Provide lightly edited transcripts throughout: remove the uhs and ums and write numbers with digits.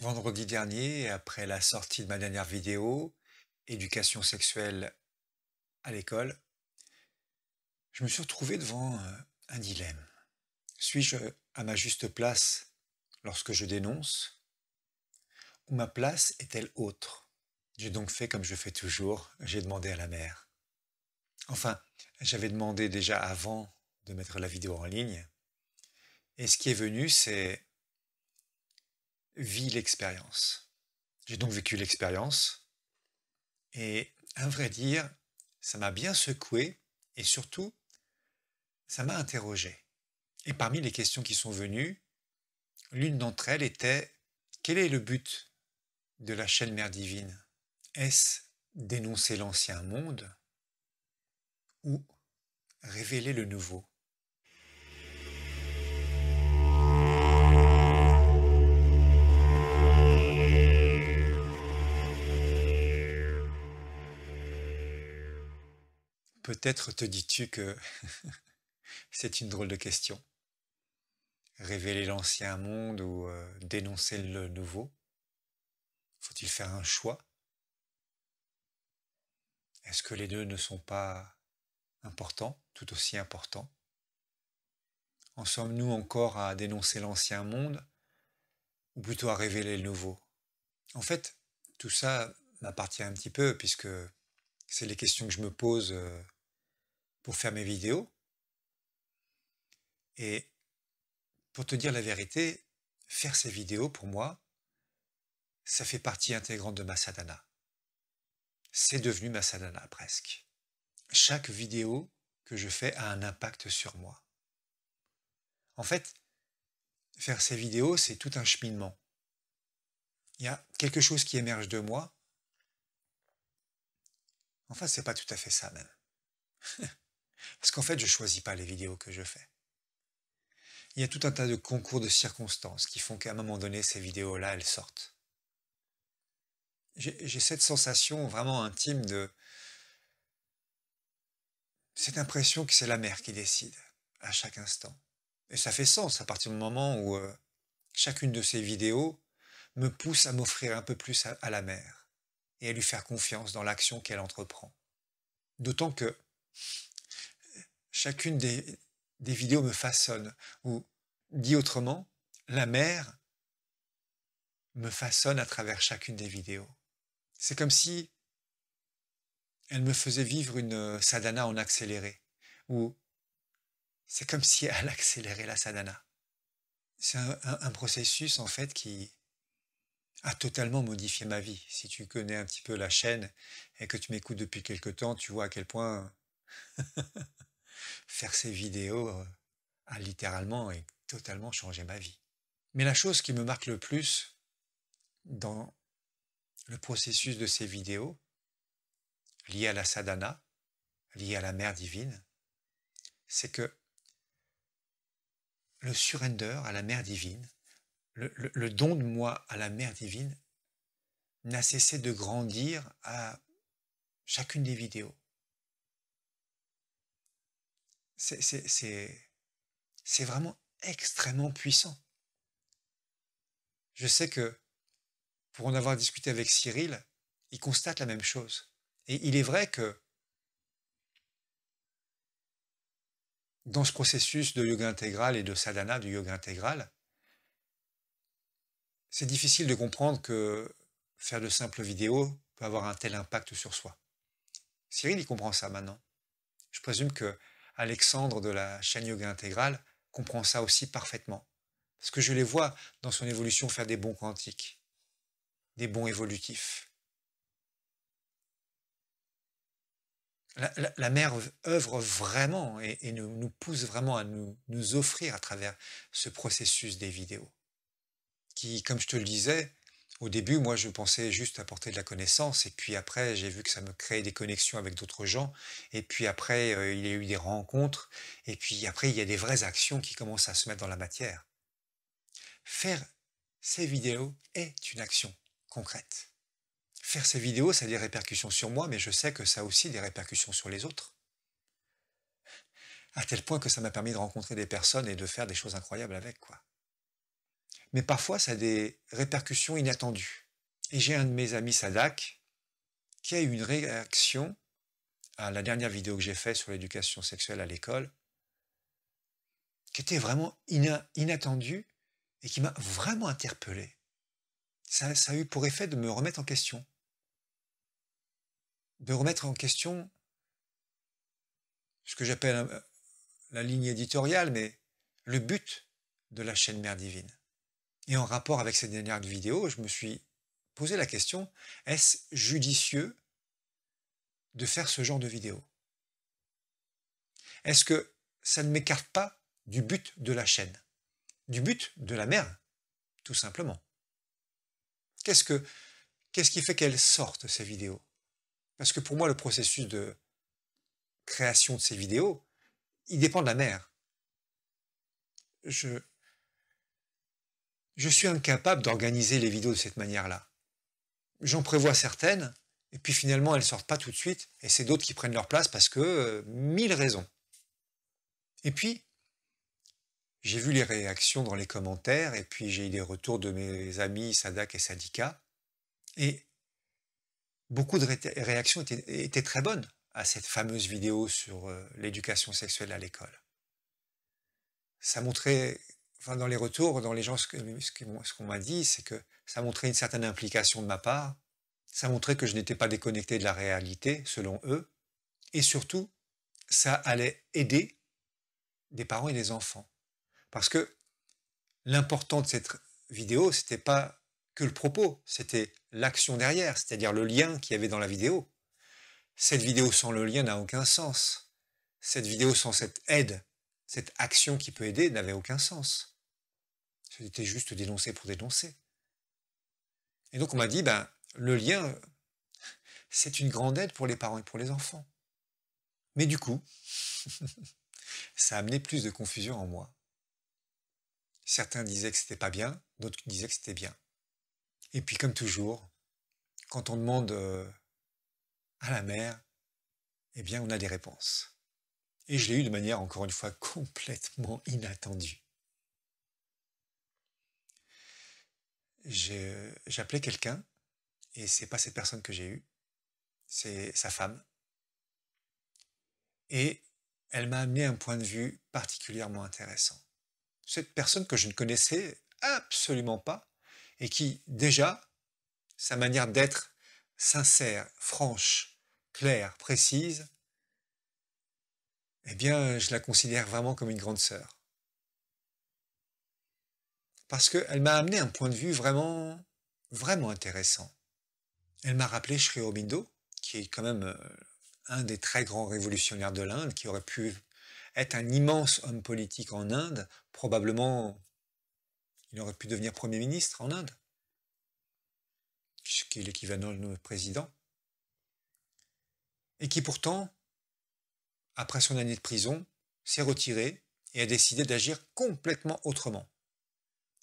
Vendredi dernier, après la sortie de ma dernière vidéo, éducation sexuelle à l'école, je me suis retrouvé devant un dilemme. Suis-je à ma juste place lorsque je dénonce, ou ma place est-elle autre? J'ai donc fait comme je fais toujours, j'ai demandé à la mère. Enfin, j'avais demandé déjà avant de mettre la vidéo en ligne, et ce qui est venu, c'est vis l'expérience. J'ai donc vécu l'expérience, et à vrai dire, ça m'a bien secoué, et surtout, ça m'a interrogé. Et parmi les questions qui sont venues, l'une d'entre elles était: quel est le but de la chaîne Mère Divine? Est-ce dénoncer l'ancien monde ou révéler le nouveau? Peut-être te dis-tu que c'est une drôle de question. Révéler l'ancien monde ou dénoncer le nouveau? Faut-il faire un choix? Est-ce que les deux ne sont pas importants, tout aussi importants? En sommes-nous encore à dénoncer l'ancien monde ou plutôt à révéler le nouveau? En fait, tout ça m'appartient un petit peu puisque c'est les questions que je me pose pour faire mes vidéos. Et pour te dire la vérité, faire ces vidéos, pour moi, ça fait partie intégrante de ma sadhana. C'est devenu ma sadhana presque. Chaque vidéo que je fais a un impact sur moi. En fait, faire ces vidéos, c'est tout un cheminement. Il y a quelque chose qui émerge de moi. Enfin, c'est pas tout à fait ça même. Parce qu'en fait, je choisis pas les vidéos que je fais. Il y a tout un tas de concours de circonstances qui font qu'à un moment donné, ces vidéos-là, elles sortent. J'ai cette sensation vraiment intime de cette impression que c'est la mère qui décide à chaque instant. Et ça fait sens à partir du moment où chacune de ces vidéos me pousse à m'offrir un peu plus à la mère et à lui faire confiance dans l'action qu'elle entreprend. D'autant que chacune des vidéos me façonne, ou dit autrement, la mère me façonne à travers chacune des vidéos. C'est comme si elle me faisait vivre une sadhana en accéléré, ou c'est comme si elle accélérait la sadhana. C'est un processus en fait qui a totalement modifié ma vie. Si tu connais un petit peu la chaîne et que tu m'écoutes depuis quelque temps, tu vois à quel point faire ces vidéos a littéralement et totalement changé ma vie. Mais la chose qui me marque le plus dans le processus de ces vidéos, liées à la sadhana, liées à la mère divine, c'est que le surrender à la mère divine, le don de moi à la mère divine, n'a cessé de grandir à chacune des vidéos. C'est vraiment extrêmement puissant. Je sais que, pour en avoir discuté avec Cyril, il constate la même chose. Et il est vrai que dans ce processus de yoga intégral et de sadhana du yoga intégral, c'est difficile de comprendre que faire de simples vidéos peut avoir un tel impact sur soi. Cyril, il comprend ça maintenant. Je présume que Alexandre de la chaîne Yoga Intégral comprend ça aussi parfaitement. Parce que je les vois dans son évolution faire des bonds quantiques, des bonds évolutifs. La mère œuvre vraiment et nous pousse vraiment à nous offrir à travers ce processus des vidéos. Qui, comme je te le disais, au début, moi, je pensais juste apporter de la connaissance, et puis après, j'ai vu que ça me créait des connexions avec d'autres gens, et puis après, il y a eu des rencontres, et puis après, il y a des vraies actions qui commencent à se mettre dans la matière. Faire ces vidéos est une action concrète. Faire ces vidéos, ça a des répercussions sur moi, mais je sais que ça a aussi des répercussions sur les autres. À tel point que ça m'a permis de rencontrer des personnes et de faire des choses incroyables avec, quoi. mais parfois ça a des répercussions inattendues. Et j'ai un de mes amis Sadak qui a eu une réaction à la dernière vidéo que j'ai faite sur l'éducation sexuelle à l'école, qui était vraiment inattendue et qui m'a vraiment interpellé. Ça a eu pour effet de me remettre en question. De remettre en question ce que j'appelle la ligne éditoriale, mais le but de la chaîne Mère Divine. Et en rapport avec cette dernière vidéo, je me suis posé la question, est-ce judicieux de faire ce genre de vidéo? Est-ce que ça ne m'écarte pas du but de la chaîne, du but de la mère, tout simplement? Qu'est-ce qui fait qu'elles sortent, ces vidéos? Parce que pour moi, le processus de création de ces vidéos, il dépend de la mère. Je suis incapable d'organiser les vidéos de cette manière-là. J'en prévois certaines, et puis finalement, elles ne sortent pas tout de suite, et c'est d'autres qui prennent leur place parce que 1000 raisons. Et puis, j'ai vu les réactions dans les commentaires, et puis j'ai eu des retours de mes amis Sadak et Sadika, et beaucoup de réactions étaient très bonnes à cette fameuse vidéo sur l'éducation sexuelle à l'école. Ça montrait, enfin dans les retours, dans les gens, ce qu'on m'a dit, c'est que ça montrait une certaine implication de ma part, ça montrait que je n'étais pas déconnecté de la réalité, selon eux, et surtout, ça allait aider des parents et des enfants. Parce que l'important de cette vidéo, c'était pas que le propos, c'était l'action derrière, c'est-à-dire le lien qu'il y avait dans la vidéo. Cette vidéo sans le lien n'a aucun sens. Cette vidéo sans cette aide, cette action qui peut aider, n'avait aucun sens. C'était juste dénoncer pour dénoncer. Et donc on m'a dit, ben, le lien, c'est une grande aide pour les parents et pour les enfants. Mais du coup, ça a amené plus de confusion en moi. Certains disaient que c'était pas bien, d'autres disaient que c'était bien. Et puis comme toujours, quand on demande à la mère, eh bien on a des réponses. Et je l'ai eu de manière, encore une fois, complètement inattendue. J'ai appelé quelqu'un, et c'est pas cette personne que j'ai eue, c'est sa femme. Et elle m'a amené un point de vue particulièrement intéressant. Cette personne que je ne connaissais absolument pas, et qui, déjà, sa manière d'être sincère, franche, claire, précise, eh bien, je la considère vraiment comme une grande sœur. Parce qu'elle m'a amené un point de vue vraiment, vraiment intéressant. Elle m'a rappelé Sri Aurobindo, qui est quand même un des très grands révolutionnaires de l'Inde, qui aurait pu être un immense homme politique en Inde. Probablement, il aurait pu devenir Premier ministre en Inde, ce qui est l'équivalent de notre président. Et qui pourtant, après son année de prison, s'est retiré et a décidé d'agir complètement autrement.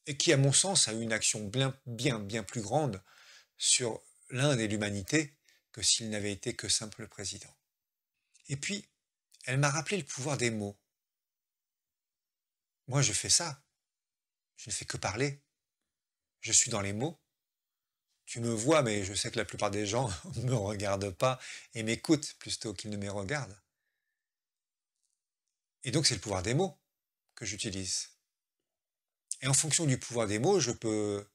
Et qui, à mon sens, a eu une action bien plus grande sur l'Inde et l'humanité que s'il n'avait été que simple président. Et puis, elle m'a rappelé le pouvoir des mots. Moi, je fais ça. Je ne fais que parler. Je suis dans les mots. Tu me vois, mais je sais que la plupart des gens ne me regardent pas et m'écoutent plutôt qu'ils ne me regardent. Et donc, c'est le pouvoir des mots que j'utilise. Et en fonction du pouvoir des mots, je peux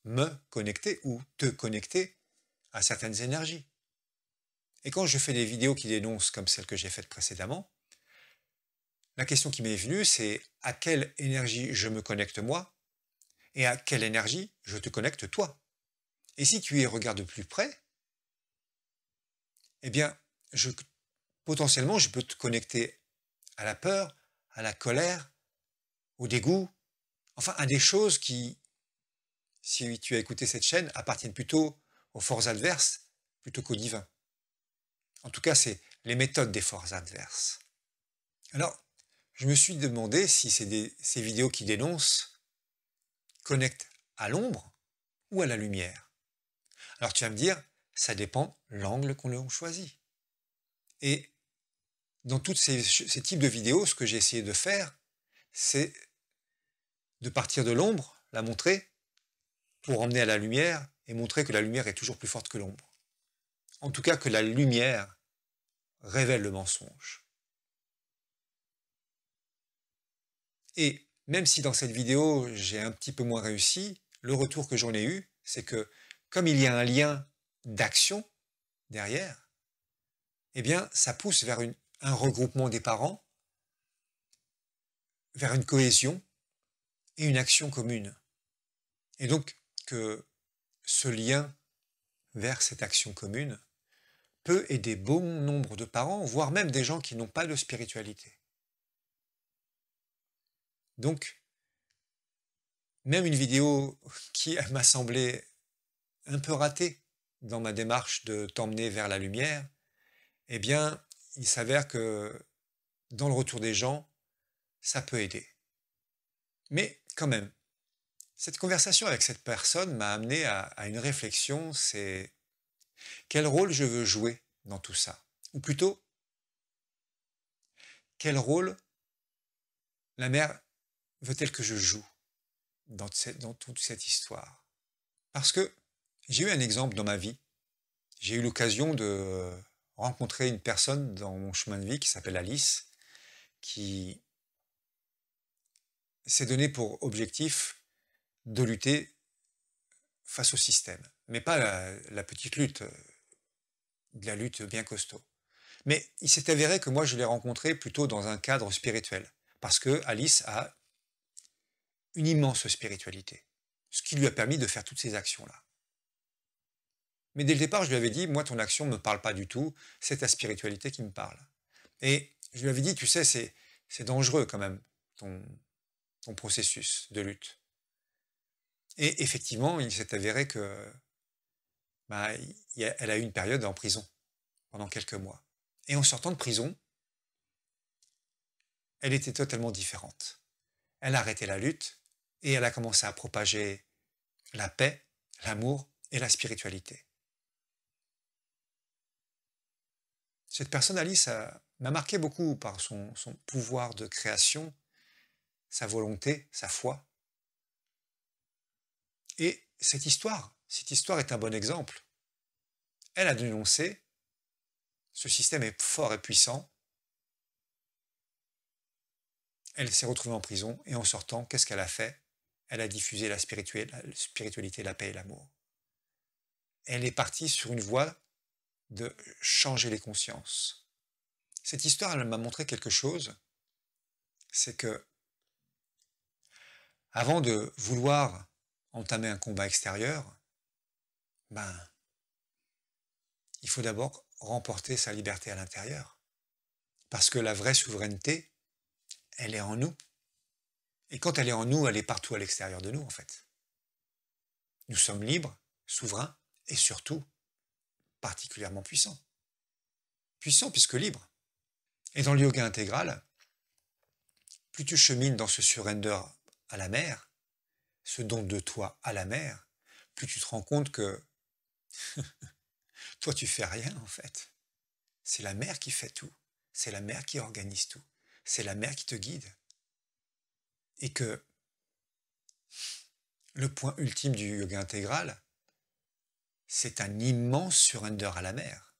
me connecter ou te connecter à certaines énergies. Et quand je fais des vidéos qui dénoncent comme celle que j'ai faite précédemment, la question qui m'est venue, c'est à quelle énergie je me connecte moi et à quelle énergie je te connecte toi. Et si tu y regardes de plus près, eh bien, potentiellement, je peux te connecter à la peur, à la colère, au dégoût, enfin à des choses qui, si tu as écouté cette chaîne, appartiennent plutôt aux forces adverses plutôt qu'au divin. En tout cas, c'est les méthodes des forces adverses. Alors, je me suis demandé si ces vidéos qui dénoncent connectent à l'ombre ou à la lumière. Alors tu vas me dire, ça dépend l'angle qu'on choisit. Et dans tous ces types de vidéos, ce que j'ai essayé de faire, c'est de partir de l'ombre la montrer pour emmener à la lumière et montrer que la lumière est toujours plus forte que l'ombre. En tout cas, que la lumière révèle le mensonge. Et même si dans cette vidéo, j'ai un petit peu moins réussi, le retour que j'en ai eu, c'est que comme il y a un lien d'action derrière, eh bien, ça pousse vers un regroupement des parents, vers une cohésion et une action commune. Et donc, que ce lien vers cette action commune peut aider bon nombre de parents, voire même des gens qui n'ont pas de spiritualité. Donc, même une vidéo qui m'a semblé un peu ratée dans ma démarche de t'emmener vers la lumière, eh bien, il s'avère que dans le retour des gens, ça peut aider. Mais quand même, cette conversation avec cette personne m'a amené à une réflexion, c'est quel rôle je veux jouer dans tout ça? Ou plutôt, quel rôle la mère veut-elle que je joue dans toute cette histoire? Parce que j'ai eu un exemple dans ma vie. J'ai eu l'occasion de rencontrer une personne dans mon chemin de vie qui s'appelle Alice, qui s'est donné pour objectif de lutter face au système. Mais pas la petite lutte, de la lutte bien costaud. Mais il s'est avéré que moi, je l'ai rencontrée plutôt dans un cadre spirituel. Parce que Alice a une immense spiritualité. Ce qui lui a permis de faire toutes ces actions-là. Mais dès le départ, je lui avais dit, moi, ton action ne me parle pas du tout, c'est ta spiritualité qui me parle. Et je lui avais dit, tu sais, c'est dangereux quand même, ton processus de lutte. Et effectivement, il s'est avéré que bah, elle a eu une période en prison pendant quelques mois. Et en sortant de prison, elle était totalement différente. Elle a arrêté la lutte et elle a commencé à propager la paix, l'amour et la spiritualité. Cette personne, Alice, m'a marqué beaucoup par son pouvoir de création, sa volonté, sa foi. Et cette histoire est un bon exemple. Elle a dénoncé, ce système est fort et puissant. Elle s'est retrouvée en prison et en sortant, qu'est-ce qu'elle a fait? Elle a diffusé la spiritualité, la paix et l'amour. Elle est partie sur une voie de changer les consciences. Cette histoire, elle m'a montré quelque chose, c'est que avant de vouloir entamer un combat extérieur, ben, il faut d'abord remporter sa liberté à l'intérieur. Parce que la vraie souveraineté, elle est en nous. Et quand elle est en nous, elle est partout à l'extérieur de nous, en fait. Nous sommes libres, souverains et surtout particulièrement puissants. Puissants puisque libres. Et dans le yoga intégral, plus tu chemines dans ce surrender à la mer, ce don de toi à la mer, plus tu te rends compte que toi tu fais rien en fait. C'est la mer qui fait tout. C'est la mer qui organise tout. C'est la mer qui te guide. Et que le point ultime du yoga intégral, c'est un immense surrender à la mer.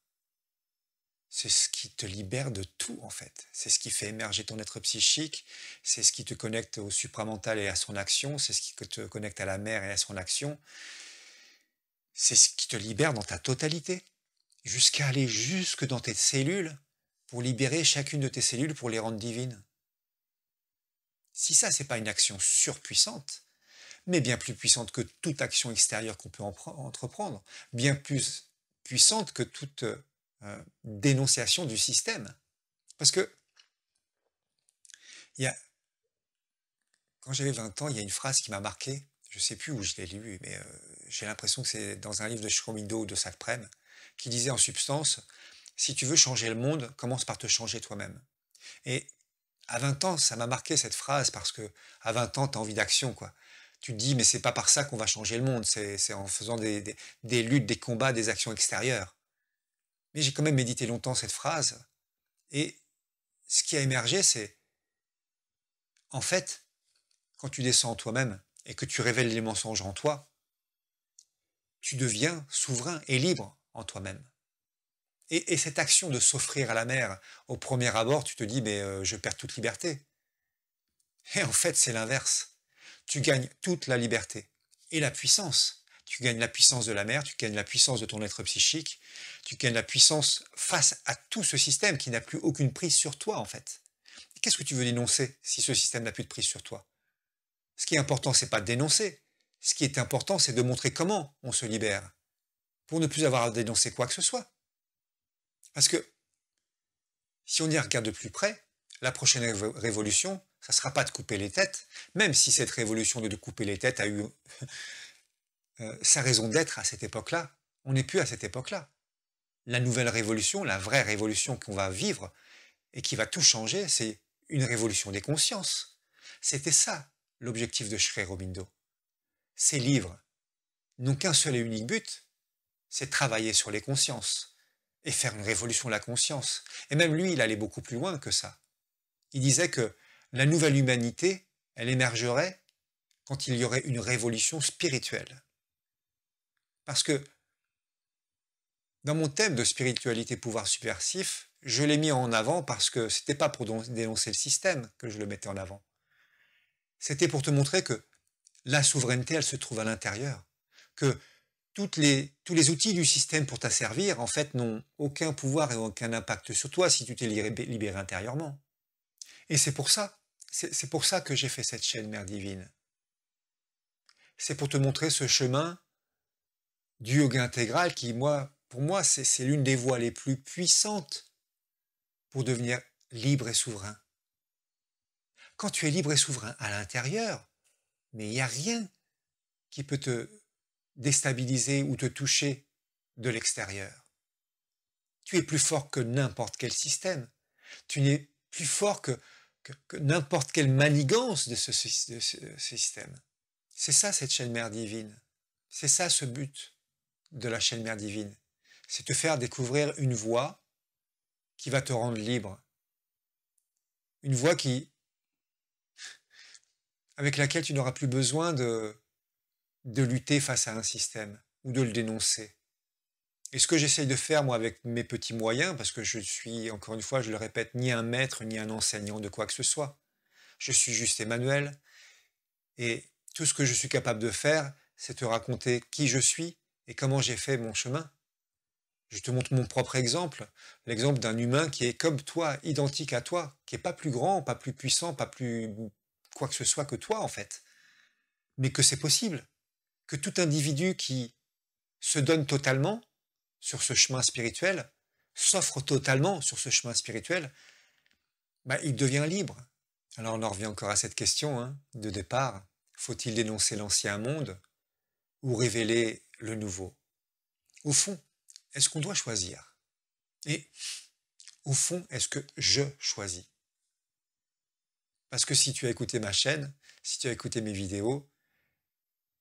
C'est ce qui te libère de tout en fait. C'est ce qui fait émerger ton être psychique, c'est ce qui te connecte au supramental et à son action, c'est ce qui te connecte à la mer et à son action. C'est ce qui te libère dans ta totalité, jusqu'à aller jusque dans tes cellules pour libérer chacune de tes cellules pour les rendre divines. Si ça, c'est pas une action surpuissante, mais bien plus puissante que toute action extérieure qu'on peut entreprendre, bien plus puissante que toute dénonciation du système. Parce que il y a, quand j'avais 20 ans, il y a une phrase qui m'a marqué, je ne sais plus où je l'ai lu, mais j'ai l'impression que c'est dans un livre de Shromido ou de Sakprem, qui disait en substance, si tu veux changer le monde, commence par te changer toi-même. Et à 20 ans, ça m'a marqué cette phrase, parce que à 20 ans, tu as envie d'action, quoi. Tu te dis, mais c'est pas par ça qu'on va changer le monde, c'est en faisant des luttes, des combats, des actions extérieures. Mais j'ai quand même médité longtemps cette phrase, et ce qui a émergé, c'est, en fait, quand tu descends en toi-même et que tu révèles les mensonges en toi, tu deviens souverain et libre en toi-même. Et cette action de s'offrir à la mer, au premier abord, tu te dis, mais je perds toute liberté. Et en fait, c'est l'inverse. Tu gagnes toute la liberté et la puissance. Tu gagnes la puissance de la mer, tu gagnes la puissance de ton être psychique, tu gagnes la puissance face à tout ce système qui n'a plus aucune prise sur toi, en fait. Qu'est-ce que tu veux dénoncer si ce système n'a plus de prise sur toi? Ce qui est important, c'est pas de dénoncer. Ce qui est important, c'est de montrer comment on se libère pour ne plus avoir à dénoncer quoi que ce soit. Parce que si on y regarde de plus près, la prochaine révolution, ça ne sera pas de couper les têtes, même si cette révolution de couper les têtes a eu sa raison d'être à cette époque-là. On n'est plus à cette époque-là. La nouvelle révolution, la vraie révolution qu'on va vivre et qui va tout changer, c'est une révolution des consciences. C'était ça l'objectif de Sri Aurobindo. Ces livres n'ont qu'un seul et unique but, c'est travailler sur les consciences et faire une révolution de la conscience. Et même lui, il allait beaucoup plus loin que ça. Il disait que la nouvelle humanité, elle émergerait quand il y aurait une révolution spirituelle. Parce que dans mon thème de spiritualité pouvoir subversif, je l'ai mis en avant parce que c'était pas pour dénoncer le système que je le mettais en avant. C'était pour te montrer que la souveraineté, elle se trouve à l'intérieur. Que tous les outils du système pour t'asservir, en fait, n'ont aucun pouvoir et aucun impact sur toi si tu t'es libéré intérieurement. Et c'est pour ça que j'ai fait cette chaîne Mère Divine. C'est pour te montrer ce chemin du yoga intégral qui, pour moi, c'est l'une des voies les plus puissantes pour devenir libre et souverain. Quand tu es libre et souverain à l'intérieur, mais il n'y a rien qui peut te déstabiliser ou te toucher de l'extérieur. Tu es plus fort que n'importe quel système. Tu n'es plus fort que n'importe quelle manigance de ce système. C'est ça cette chaîne Mère Divine. C'est ça ce but de la chaîne Mère Divine. C'est te faire découvrir une voie qui va te rendre libre. Une voie avec laquelle tu n'auras plus besoin de lutter face à un système ou de le dénoncer. Et ce que j'essaye de faire, moi, avec mes petits moyens, parce que je suis, encore une fois, je le répète, ni un maître, ni un enseignant de quoi que ce soit. Je suis juste Emmanuel. Et tout ce que je suis capable de faire, c'est te raconter qui je suis et comment j'ai fait mon chemin. Je te montre mon propre exemple, l'exemple d'un humain qui est comme toi, identique à toi, qui n'est pas plus grand, pas plus puissant, pas plus quoi que ce soit que toi, en fait. Mais que c'est possible. Que tout individu qui se donne totalement sur ce chemin spirituel, s'offre totalement sur ce chemin spirituel, il devient libre. Alors on en revient encore à cette question de départ. Faut-il dénoncer l'ancien monde ou révéler le nouveau? Au fond, est-ce qu'on doit choisir? Et au fond, est-ce que je choisis? Parce que si tu as écouté ma chaîne, si tu as écouté mes vidéos,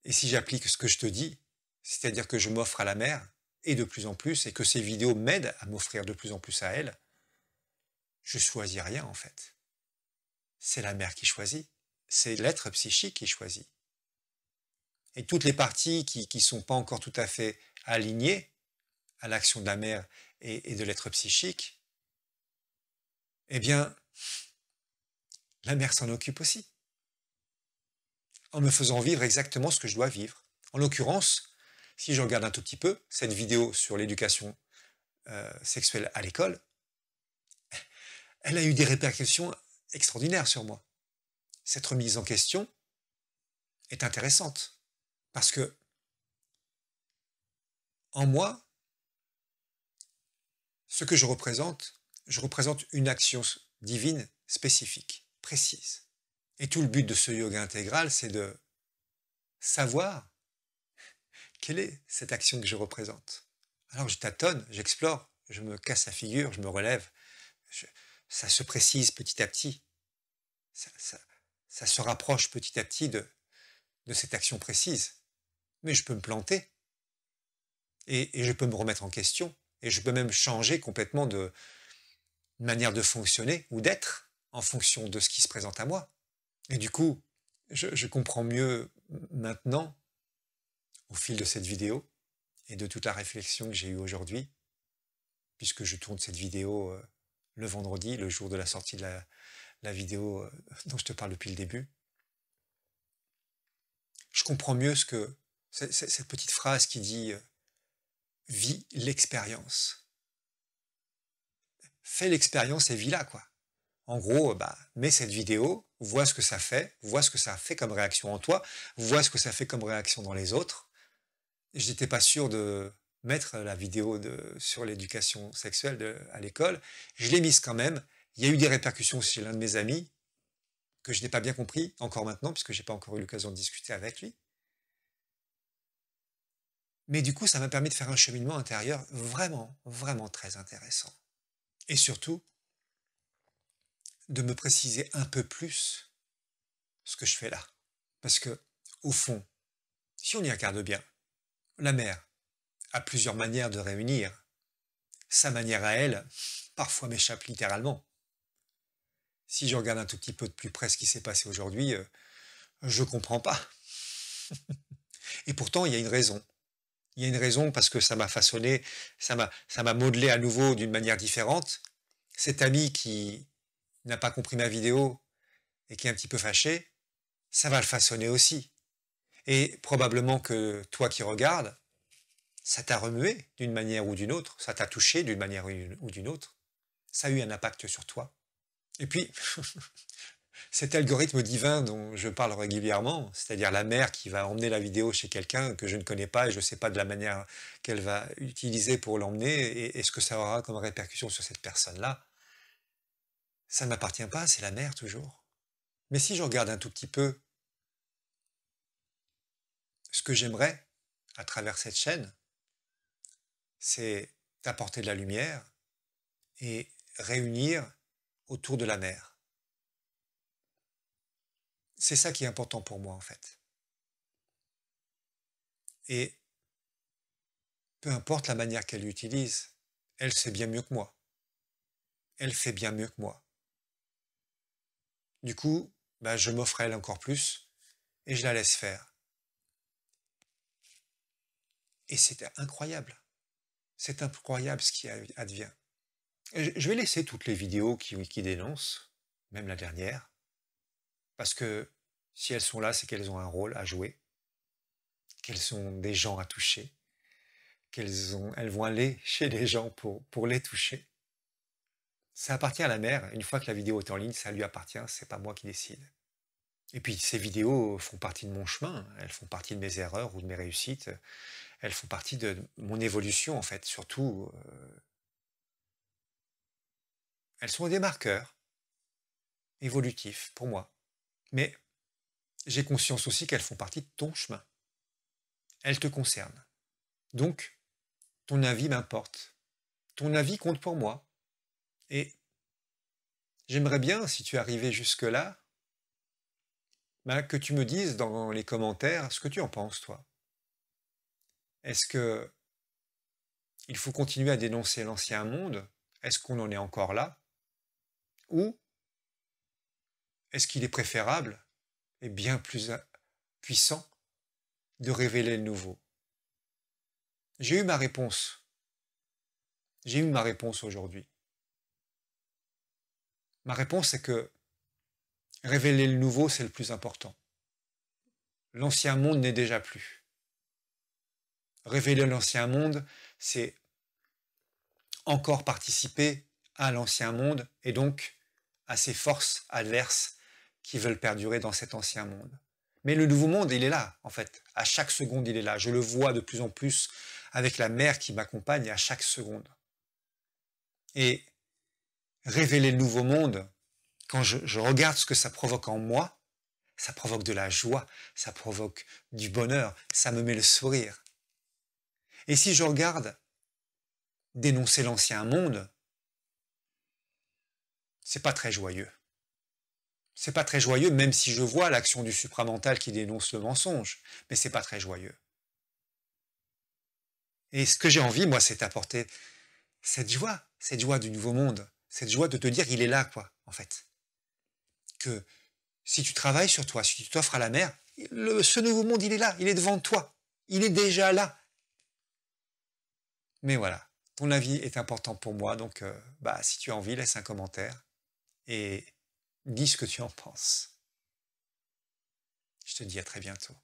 et si j'applique ce que je te dis, c'est-à-dire que je m'offre à la mer, et de plus en plus, et que ces vidéos m'aident à m'offrir de plus en plus à elle, je choisis rien en fait. C'est la mer qui choisit, c'est l'être psychique qui choisit. Et toutes les parties qui ne sont pas encore tout à fait alignées à l'action de la mer et de l'être psychique, eh bien, la mer s'en occupe aussi, en me faisant vivre exactement ce que je dois vivre. En l'occurrence, si je regarde un tout petit peu cette vidéo sur l'éducation sexuelle à l'école, elle a eu des répercussions extraordinaires sur moi. Cette remise en question est intéressante parce que en moi, ce que je représente une action divine spécifique, précise. Et tout le but de ce yoga intégral, c'est de savoir quelle est cette action que je représente. Alors je tâtonne, j'explore, je me casse la figure, je me relève, ça se précise petit à petit, ça se rapproche petit à petit de cette action précise. Mais je peux me planter et je peux me remettre en question et je peux même changer complètement de manière de fonctionner ou d'être en fonction de ce qui se présente à moi. Et du coup, je comprends mieux maintenant, au fil de cette vidéo et de toute la réflexion que j'ai eue aujourd'hui, puisque je tourne cette vidéo le vendredi, le jour de la sortie de la vidéo dont je te parle depuis le début, je comprends mieux cette petite phrase qui dit vis l'expérience. Fais l'expérience et vis-la, quoi. En gros, mets cette vidéo, vois ce que ça fait, vois ce que ça fait comme réaction en toi, vois ce que ça fait comme réaction dans les autres. Je n'étais pas sûr de mettre la vidéo sur l'éducation sexuelle à l'école. Je l'ai mise quand même. Il y a eu des répercussions chez l'un de mes amis que je n'ai pas bien compris encore maintenant, puisque je n'ai pas encore eu l'occasion de discuter avec lui. Mais du coup, ça m'a permis de faire un cheminement intérieur vraiment, vraiment très intéressant. Et surtout, de me préciser un peu plus ce que je fais là. Parce que, au fond, si on y regarde bien, la mère a plusieurs manières de réunir. Sa manière à elle, parfois m'échappe littéralement. Si je regarde un tout petit peu de plus près ce qui s'est passé aujourd'hui, je ne comprends pas. Et pourtant, il y a une raison. Il y a une raison parce que ça m'a façonné, ça m'a modelé à nouveau d'une manière différente. Cet ami qui n'a pas compris ma vidéo et qui est un petit peu fâché, ça va le façonner aussi. Et probablement que toi qui regardes, ça t'a remué d'une manière ou d'une autre, ça t'a touché d'une manière ou d'une autre, ça a eu un impact sur toi. Et puis, cet algorithme divin dont je parle régulièrement, c'est-à-dire la mère qui va emmener la vidéo chez quelqu'un que je ne connais pas et je ne sais pas de la manière qu'elle va utiliser pour l'emmener et ce que ça aura comme répercussion sur cette personne-là, ça ne m'appartient pas, c'est la mère toujours. Mais si je regarde un tout petit peu ce que j'aimerais à travers cette chaîne, c'est d'apporter de la lumière et réunir autour de la mer. C'est ça qui est important pour moi en fait. Et peu importe la manière qu'elle utilise, elle sait bien mieux que moi. Elle fait bien mieux que moi. Du coup, je m'offre à elle encore plus et je la laisse faire. Et c'est incroyable. C'est incroyable ce qui advient. Je vais laisser toutes les vidéos qui dénoncent, même la dernière, parce que si elles sont là, c'est qu'elles ont un rôle à jouer, qu'elles sont des gens à toucher, elles vont aller chez les gens pour les toucher. Ça appartient à la mère. Une fois que la vidéo est en ligne, ça lui appartient, c'est pas moi qui décide. Et puis ces vidéos font partie de mon chemin, elles font partie de mes erreurs ou de mes réussites, elles font partie de mon évolution en fait, surtout elles sont des marqueurs évolutifs pour moi. Mais j'ai conscience aussi qu'elles font partie de ton chemin. Elles te concernent. Donc, ton avis m'importe. Ton avis compte pour moi. Et j'aimerais bien, si tu es arrivé jusque-là, que tu me dises dans les commentaires ce que tu en penses, toi. Est-ce que il faut continuer à dénoncer l'ancien monde? Est-ce qu'on en est encore là? Ou est-ce qu'il est préférable et bien plus puissant de révéler le nouveau? J'ai eu ma réponse. J'ai eu ma réponse aujourd'hui. Ma réponse est que révéler le nouveau, c'est le plus important. L'ancien monde n'est déjà plus. Révéler l'ancien monde, c'est encore participer à l'ancien monde et donc à ces forces adverses qui veulent perdurer dans cet ancien monde. Mais le nouveau monde, il est là, en fait. À chaque seconde, il est là. Je le vois de plus en plus avec la mer qui m'accompagne à chaque seconde. Et révéler le nouveau monde, quand je regarde ce que ça provoque en moi, ça provoque de la joie, ça provoque du bonheur, ça me met le sourire. Et si je regarde dénoncer l'ancien monde, c'est pas très joyeux. C'est pas très joyeux, même si je vois l'action du supramental qui dénonce le mensonge, mais c'est pas très joyeux. Et ce que j'ai envie, moi, c'est d'apporter cette joie du nouveau monde, cette joie de te dire il est là, quoi, en fait. Que si tu travailles sur toi, si tu t'offres à la mer, ce nouveau monde, il est là, il est devant toi, il est déjà là. Mais voilà, ton avis est important pour moi, donc si tu as envie, laisse un commentaire et dis ce que tu en penses. Je te dis à très bientôt.